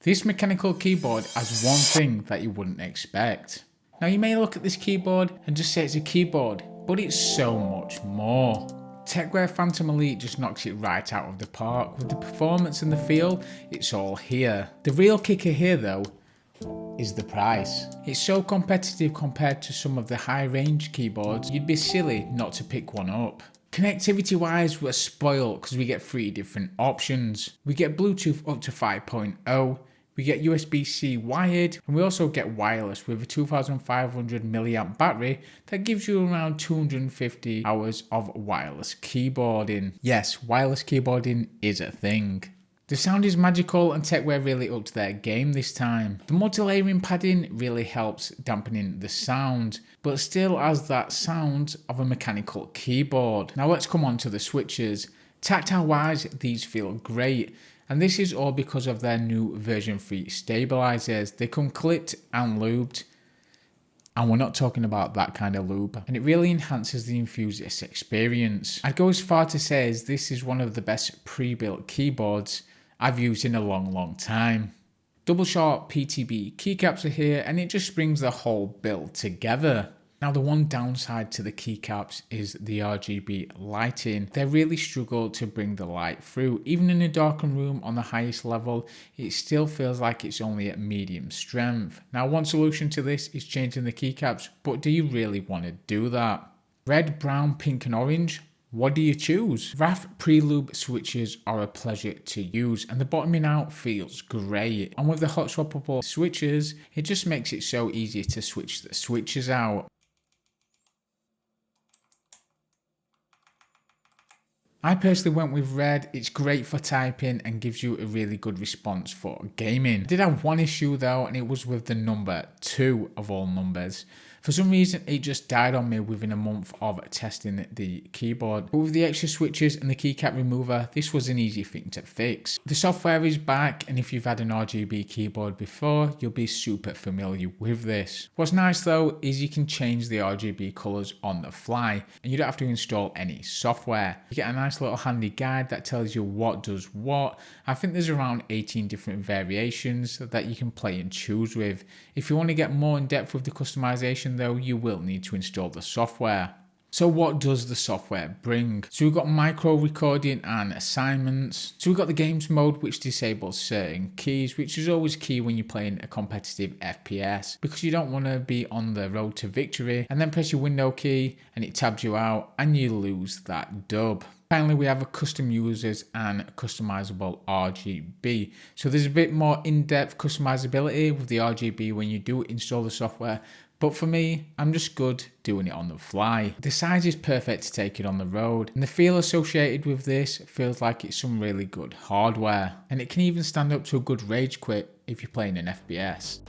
This mechanical keyboard has one thing that you wouldn't expect. Now you may look at this keyboard and just say it's a keyboard, but it's so much more. Tecware Phantom Elite just knocks it right out of the park. With the performance and the feel, it's all here. The real kicker here though is the price. It's so competitive compared to some of the high range keyboards, you'd be silly not to pick one up. Connectivity wise, we're spoiled because we get 3 different options. We get Bluetooth up to 5.0, we get USB-C wired, and we also get wireless with a 2500 milliamp battery that gives you around 250 hours of wireless keyboarding. Yes, wireless keyboarding is a thing. The sound is magical and Tecware really upped their game this time. The multi-layering padding really helps dampening the sound, but still has that sound of a mechanical keyboard. Now let's come on to the switches. Tactile wise, these feel great. And this is all because of their new version 3 stabilizers. They come clipped and lubed. And we're not talking about that kind of lube. And it really enhances the enthusiast experience. I'd go as far to say as this is one of the best pre-built keyboards I've used in a long time. Double shot PTB keycaps are here and it just brings the whole build together. Now the one downside to the keycaps is the RGB lighting. They really struggle to bring the light through. Even in a darkened room on the highest level, it still feels like it's only at medium strength. Now one solution to this is changing the keycaps, but do you really want to do that? Red, brown, pink and orange? What do you choose? RAF pre-lube switches are a pleasure to use and the bottoming out feels great. And with the hot swappable switches, it just makes it so easy to switch the switches out. I personally went with red. It's great for typing and gives you a really good response for gaming. I did have one issue though, and it was with the number 2 of all numbers. For some reason, it just died on me within a month of testing the keyboard. But with the extra switches and the keycap remover, this was an easy thing to fix. The software is back, and if you've had an RGB keyboard before, you'll be super familiar with this. What's nice though, is you can change the RGB colors on the fly, and you don't have to install any software. You get a nice little handy guide that tells you what does what. I think there's around 18 different variations that you can play and choose with. If you want to get more in depth with the customization though, you will need to install the software. So what does the software bring? So we've got micro recording and assignments. So we've got the games mode, which disables certain keys, which is always key when you're playing a competitive FPS, because you don't want to be on the road to victory and then press your window key and it tabs you out and you lose that dub. Finally, we have a custom users and customizable RGB. So there's a bit more in-depth customizability with the RGB when you do install the software. But for me, I'm just good doing it on the fly. The size is perfect to take it on the road, and the feel associated with this feels like it's some really good hardware. And it can even stand up to a good rage quit if you're playing an FPS.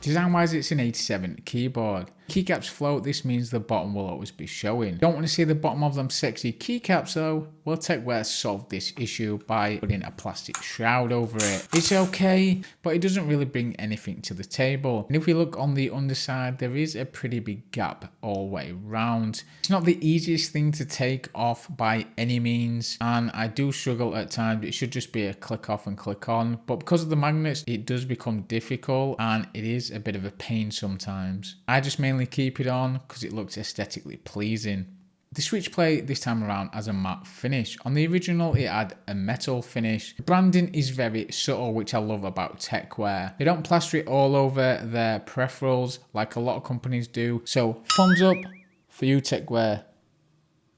Design wise, it's an 87 keyboard. Keycaps float, this means the bottom will always be showing. Don't want to see the bottom of them sexy keycaps though? Well, Tecware solved this issue by putting a plastic shroud over it. It's okay, but it doesn't really bring anything to the table. And if we look on the underside, there is a pretty big gap all the way around. It's not the easiest thing to take off by any means, and I do struggle at times. It should just be a click off and click on, but because of the magnets, it does become difficult and it is a bit of a pain sometimes. I just mainly keep it on because it looks aesthetically pleasing. The switch plate this time around has a matte finish. On the original it had a metal finish. The branding is very subtle, which I love about Tecware. They don't plaster it all over their peripherals like a lot of companies do. So thumbs up for you, Tecware.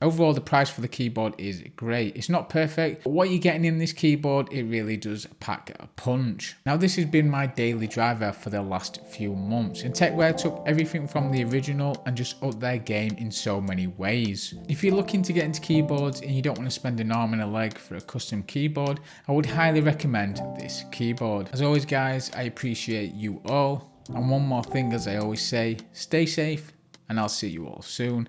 Overall, the price for the keyboard is great. It's not perfect, but what you're getting in this keyboard, it really does pack a punch. Now, this has been my daily driver for the last few months, and Tecware took everything from the original and just upped their game in so many ways. If you're looking to get into keyboards and you don't want to spend an arm and a leg for a custom keyboard, I would highly recommend this keyboard. As always, guys, I appreciate you all. And one more thing, as I always say, stay safe, and I'll see you all soon.